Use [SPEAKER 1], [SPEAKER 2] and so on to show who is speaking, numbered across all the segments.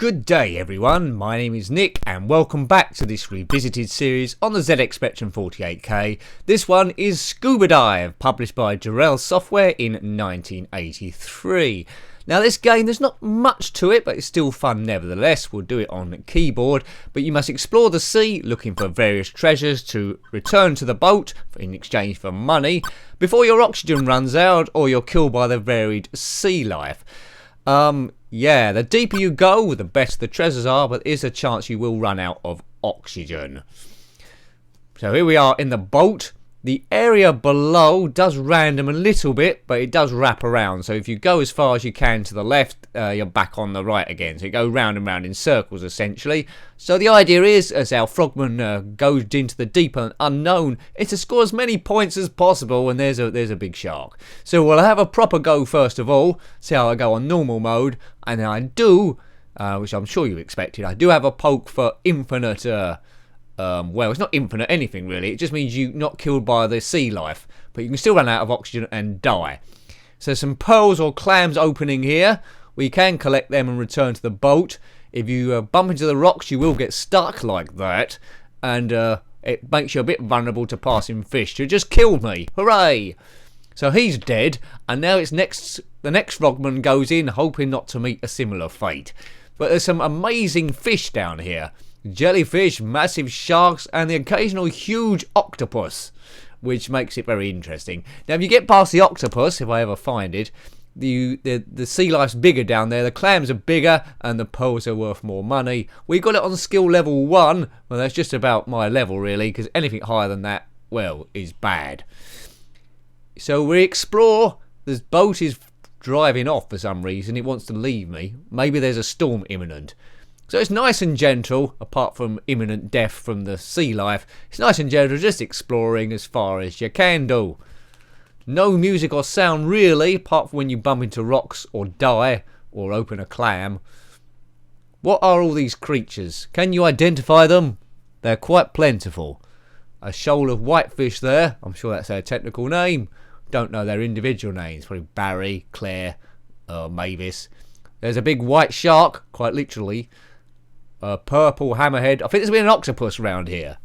[SPEAKER 1] Good day everyone, my name is Nick and welcome back to this revisited series on the ZX Spectrum 48K. This one is SCUBA DIVE, published by Durrell Software in 1983. Now this game, there's not much to it, but it's still fun nevertheless. We'll do it on keyboard, but you must explore the sea looking for various treasures to return to the boat in exchange for money before your oxygen runs out or you're killed by the varied sea life. Yeah, the deeper you go, the better the treasures are, but there is a chance you will run out of oxygen. So here we are in the boat. The area below does random a little bit, but it does wrap around. So if you go as far as you can to the left, you're back on the right again. So you go round and round in circles, essentially. So the idea is, as our frogman goes into the deep and unknown, is to score as many points as possible, and there's a big shark. So we'll have a proper go first of all, see how I go on normal mode, and then I do, which I'm sure you expected, I do have a poke for infinite... well, it's not infinite anything really, it just means you're not killed by the sea life, but you can still run out of oxygen and die. So some pearls or clams opening here, we can collect them and return to the boat. If you bump into the rocks you will get stuck like that, and it makes you a bit vulnerable to passing fish who just killed me. Hooray! So he's dead, and now it's the next frogman goes in hoping not to meet a similar fate. But there's some amazing fish down here. Jellyfish, massive sharks, and the occasional huge octopus, which makes it very interesting. Now, if you get past the octopus, if I ever find it, the sea life's bigger down there, the clams are bigger, and the pearls are worth more money. We got it on skill level 1, well, that's just about my level, really, because anything higher than that, well, is bad. So we explore. This boat is driving off for some reason. It wants to leave me. Maybe there's a storm imminent. So it's nice and gentle, apart from imminent death from the sea life. It's nice and gentle, just exploring as far as you can do. No music or sound really, apart from when you bump into rocks or die or open a clam. What are all these creatures? Can you identify them? They're quite plentiful. A shoal of whitefish there, I'm sure that's their technical name. Don't know their individual names, probably Barry, Claire, Mavis. There's a big white shark, quite literally. A purple hammerhead. I think there's been an octopus around here.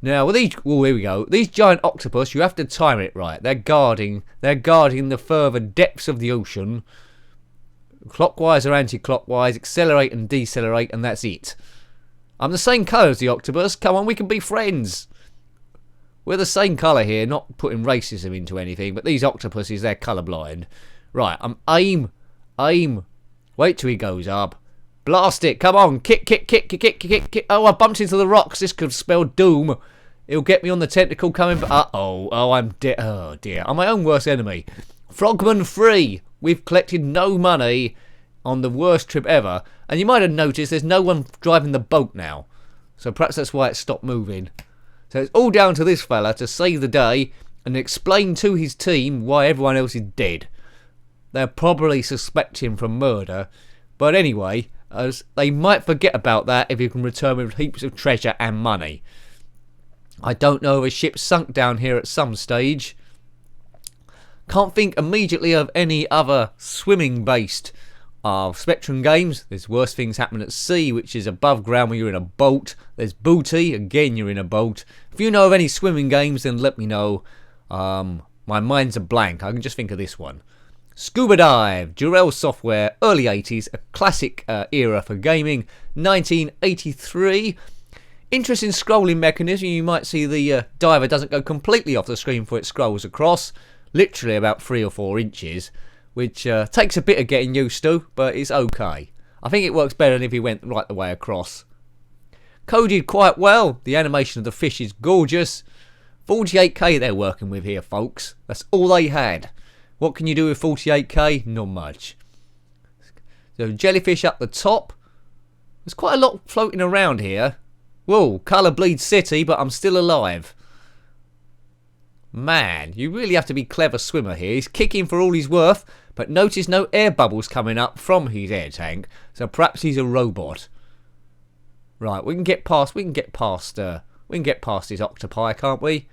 [SPEAKER 1] Now, with these, oh, here we go. These giant octopus, you have to time it right. They're guarding the further depths of the ocean. Clockwise or anti-clockwise, accelerate and decelerate, and that's it. I'm the same colour as the octopus. Come on, we can be friends. We're the same colour here, not putting racism into anything, but these octopuses, they're colourblind. Right, I'm aim. Wait till he goes up. Blast it, come on, kick. Oh, I bumped into the rocks, this could spell doom. It'll get me on the tentacle coming, oh, I'm dead. Oh dear, I'm my own worst enemy. Frogman free. We've collected no money on the worst trip ever, and you might have noticed there's no one driving the boat now. So perhaps that's why it stopped moving. So it's all down to this fella to save the day and explain to his team why everyone else is dead. They'll probably suspect him from murder, but anyway, as they might forget about that if you can return with heaps of treasure and money. I don't know if a ship sunk down here at some stage. Can't think immediately of any other swimming based Spectrum games. There's worse things happen at sea, which is above ground when you're in a boat. There's booty, again you're in a boat. If you know of any swimming games, then let me know. My mind's a blank, I can just think of this one. SCUBA DIVE, Durrell Software, early 80s, a classic era for gaming, 1983. Interesting scrolling mechanism. You might see the diver doesn't go completely off the screen before it scrolls across, literally about 3 or 4 inches, which takes a bit of getting used to, but it's okay. I think it works better than if he went right the way across. Coded quite well. The animation of the fish is gorgeous. 48k they're working with here, folks. That's all they had. What can you do with 48k? Not much. So jellyfish up the top. There's quite a lot floating around here. Whoa, colour bleed city, but I'm still alive. Man, you really have to be a clever swimmer here. He's kicking for all he's worth, but notice no air bubbles coming up from his air tank. So perhaps he's a robot. Right, we can get past these octopi, can't we?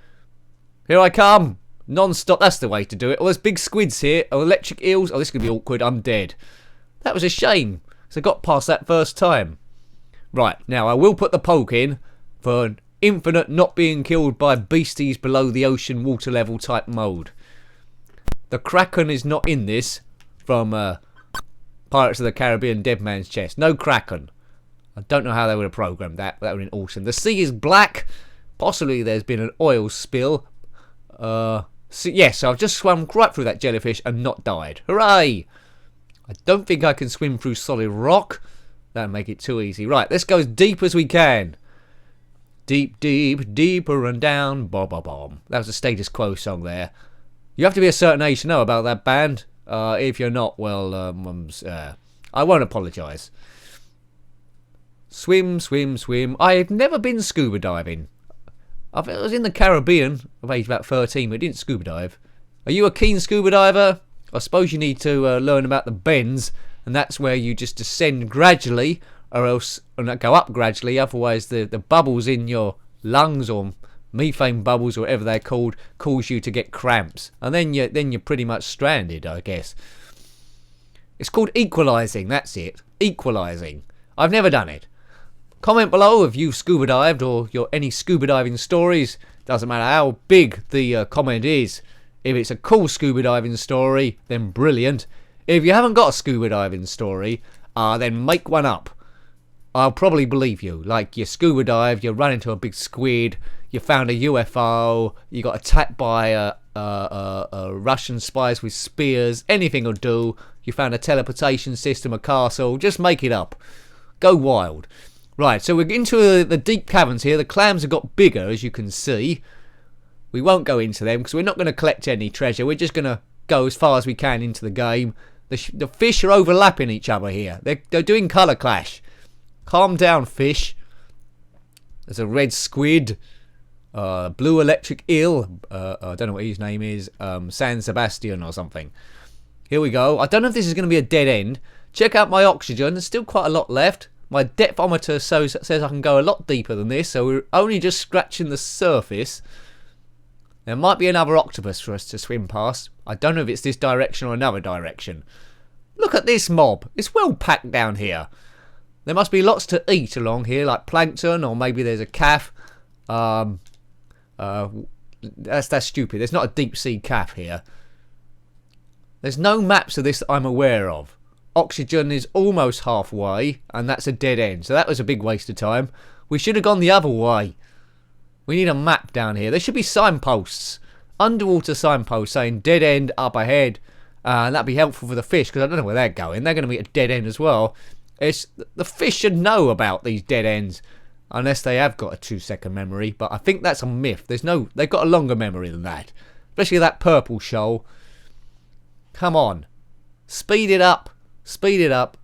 [SPEAKER 1] Here I come. Non-stop, that's the way to do it. Oh, there's big squids here. Oh, electric eels. Oh, this is going to be awkward. I'm dead. That was a shame. So got past that first time. Right, now I will put the poke in for an infinite not being killed by beasties below the ocean water level type mode. The Kraken is not in this from Pirates of the Caribbean Dead Man's Chest. No Kraken. I don't know how they would have programmed that, but that would have been awesome. The sea is black. Possibly there's been an oil spill. So yes, I've just swum right through that jellyfish and not died. Hooray! I don't think I can swim through solid rock. That'll make it too easy. Right, let's go as deep as we can. Deep, deep, deeper and down. Bob. That was a Status Quo song there. You have to be a certain age to know about that band. If you're not, well, I won't apologise. Swim, swim, swim. I've never been scuba diving. I was in the Caribbean of age about 13, but didn't scuba dive. Are you a keen scuba diver? I suppose you need to learn about the bends, and that's where you just descend gradually, or else and go up gradually. Otherwise, the bubbles in your lungs, or methane bubbles, or whatever they're called, cause you to get cramps, and then you're pretty much stranded, I guess. It's called equalising. That's it, equalising. I've never done it. Comment below if you've scuba dived or any scuba diving stories. Doesn't matter how big the comment is. If it's a cool scuba diving story, then brilliant. If you haven't got a scuba diving story, then make one up. I'll probably believe you. Like, you scuba dive, you run into a big squid, you found a UFO, you got attacked by Russian spies with spears, anything will do. You found a teleportation system, a castle, just make it up. Go wild. Right, so we're into the deep caverns here. The clams have got bigger, as you can see. We won't go into them because we're not going to collect any treasure. We're just going to go as far as we can into the game. The fish are overlapping each other here. They're doing colour clash. Calm down, fish. There's a red squid. Blue electric eel. I don't know what his name is. San Sebastian or something. Here we go. I don't know if this is going to be a dead end. Check out my oxygen. There's still quite a lot left. My depthometer says I can go a lot deeper than this, so we're only just scratching the surface. There might be another octopus for us to swim past. I don't know if it's this direction or another direction. Look at this mob. It's well packed down here. There must be lots to eat along here, like plankton, or maybe there's a calf. That's stupid. There's not a deep sea calf here. There's no maps of this that I'm aware of. Oxygen is almost halfway, and that's a dead end. So that was a big waste of time. We should have gone the other way. We need a map down here. There should be signposts. Underwater signposts saying dead end up ahead. And that'd be helpful for the fish, because I don't know where they're going. They're going to be at a dead end as well. The fish should know about these dead ends. Unless they have got a 2-second memory. But I think that's a myth. They've got a longer memory than that. Especially that purple shoal. Come on. Speed it up. Speed it up.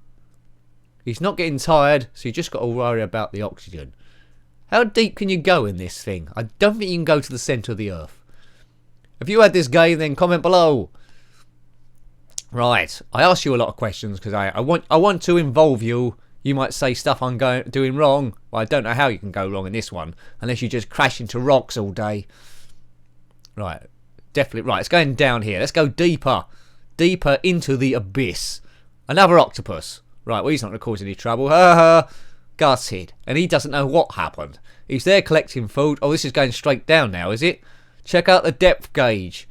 [SPEAKER 1] He's not getting tired, so you just got to worry about the oxygen. How deep can you go in this thing? I don't think you can go to the centre of the earth. If you had this game, then comment below. Right, I asked you a lot of questions because I want to involve you. You might say stuff I'm doing wrong. Well, I don't know how you can go wrong in this one unless you just crash into rocks all day. Right, definitely right. It's going down here. Let's go deeper, deeper into the abyss. Another octopus. Right, well, he's not going to cause any trouble. Gus hid, and he doesn't know what happened. He's there collecting food. Oh, this is going straight down now, is it? Check out the depth gauge.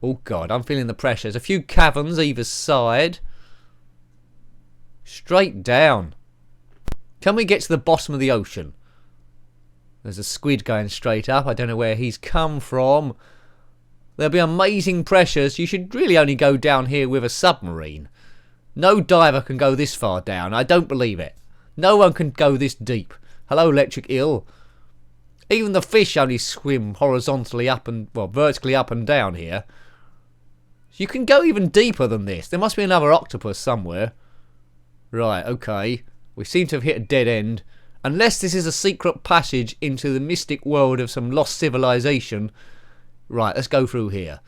[SPEAKER 1] Oh, God, I'm feeling the pressure. There's a few caverns either side. Straight down. Can we get to the bottom of the ocean? There's a squid going straight up. I don't know where he's come from. There'll be amazing pressures. You should really only go down here with a submarine. No diver can go this far down. I don't believe it. No one can go this deep. Hello, electric eel. Even the fish only swim horizontally up and, well, vertically up and down here. You can go even deeper than this. There must be another octopus somewhere. Right, okay. We seem to have hit a dead end. Unless this is a secret passage into the mystic world of some lost civilization. Right, let's go through here.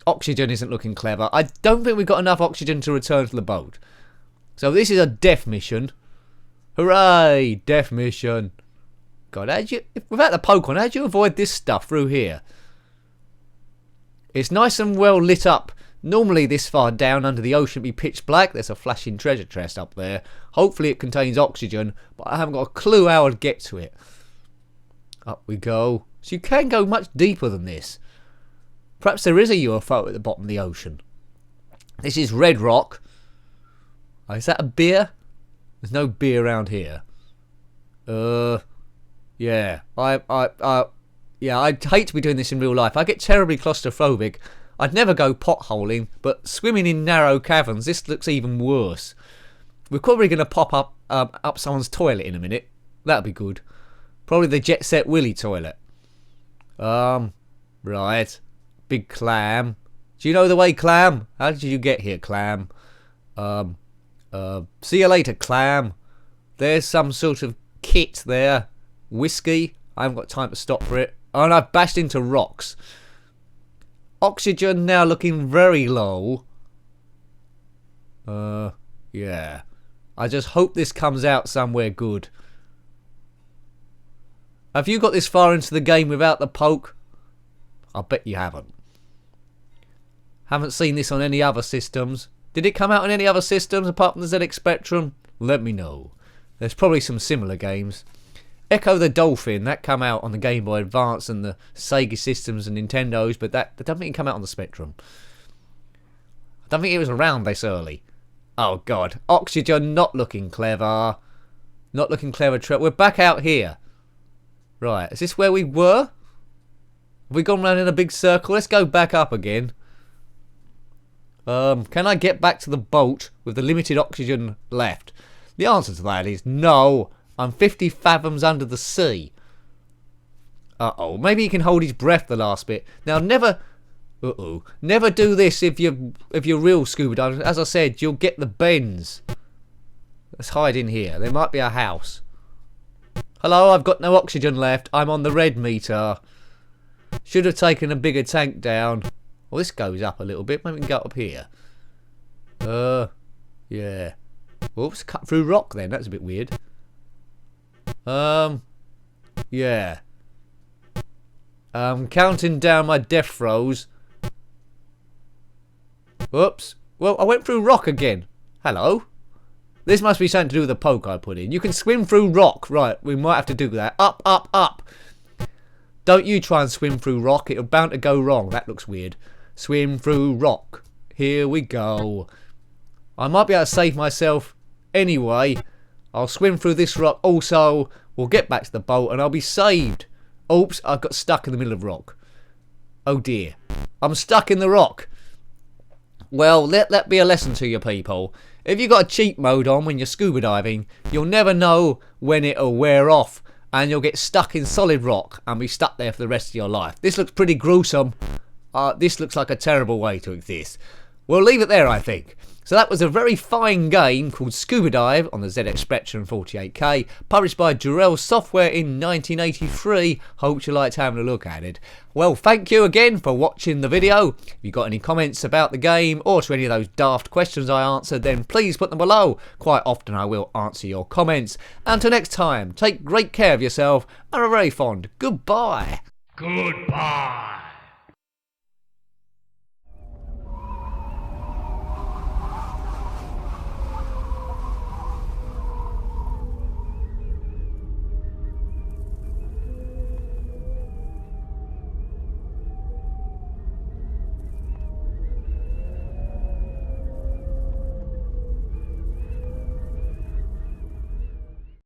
[SPEAKER 1] Oxygen isn't looking clever. I don't think we've got enough oxygen to return to the boat. So this is a death mission. Hooray! Death mission. God, without the poke on, how'd you avoid this stuff through here? It's nice and well lit up. Normally this far down under the ocean be pitch black. There's a flashing treasure chest up there. Hopefully it contains oxygen, but I haven't got a clue how I'd get to it. Up we go. So you can go much deeper than this. Perhaps there is a UFO at the bottom of the ocean. This is red rock. Oh, is that a beer? There's no beer around here. Yeah. Yeah, I'd hate to be doing this in real life. I get terribly claustrophobic. I'd never go potholing, but swimming in narrow caverns, this looks even worse. We're probably going to pop up someone's toilet in a minute. That'll be good. Probably the Jet Set Willy toilet. Right. Big clam. Do you know the way, clam? How did you get here, clam? See you later, clam. There's some sort of kit there. Whiskey. I haven't got time to stop for it. Oh, and I've bashed into rocks. Oxygen now looking very low. Yeah. I just hope this comes out somewhere good. Have you got this far into the game without the poke? I bet you haven't. Haven't seen this on any other systems. Did it come out on any other systems apart from the ZX Spectrum? Let me know. There's probably some similar games. Echo the Dolphin, that come out on the Game Boy Advance and the Sega systems and Nintendos, but that I don't think it came out on the Spectrum. I don't think it was around this early. Oh god, oxygen not looking clever. Not looking clever. We're back out here. Right, is this where we were? Have we gone round in a big circle? Let's go back up again. Can I get back to the boat with the limited oxygen left? The answer to that is no. I'm 50 fathoms under the sea. Uh-oh. Maybe he can hold his breath the last bit. Now, never... Never do this if you're real scuba diving. As I said, you'll get the bends. Let's hide in here. There might be a house. Hello, I've got no oxygen left. I'm on the red meter. Should have taken a bigger tank down. Well, this goes up a little bit. Maybe we can go up here. Yeah. Oops, cut through rock then. That's a bit weird. Yeah. Counting down my death throws. Whoops. Well, I went through rock again. Hello. This must be something to do with the poke I put in. You can swim through rock. Right, we might have to do that. Up, up, up. Don't you try and swim through rock. It'll bound to go wrong. That looks weird. Swim through rock. Here we go. I might be able to save myself anyway. I'll swim through this rock. Also, we'll get back to the boat and I'll be saved. Oops, I got stuck in the middle of rock. Oh dear. I'm stuck in the rock. Well, let that be a lesson to you people. If you've got a cheat mode on when you're scuba diving, you'll never know when it'll wear off and you'll get stuck in solid rock and be stuck there for the rest of your life. This looks pretty gruesome. This looks like a terrible way to exist. We'll leave it there, I think. So that was a very fine game called Scuba Dive on the ZX Spectrum 48K, published by Durrell Software in 1983. Hope you liked having a look at it. Well, thank you again for watching the video. If you've got any comments about the game or to any of those daft questions I answered, then please put them below. Quite often I will answer your comments. Until next time, take great care of yourself and a very fond goodbye.
[SPEAKER 2] Goodbye.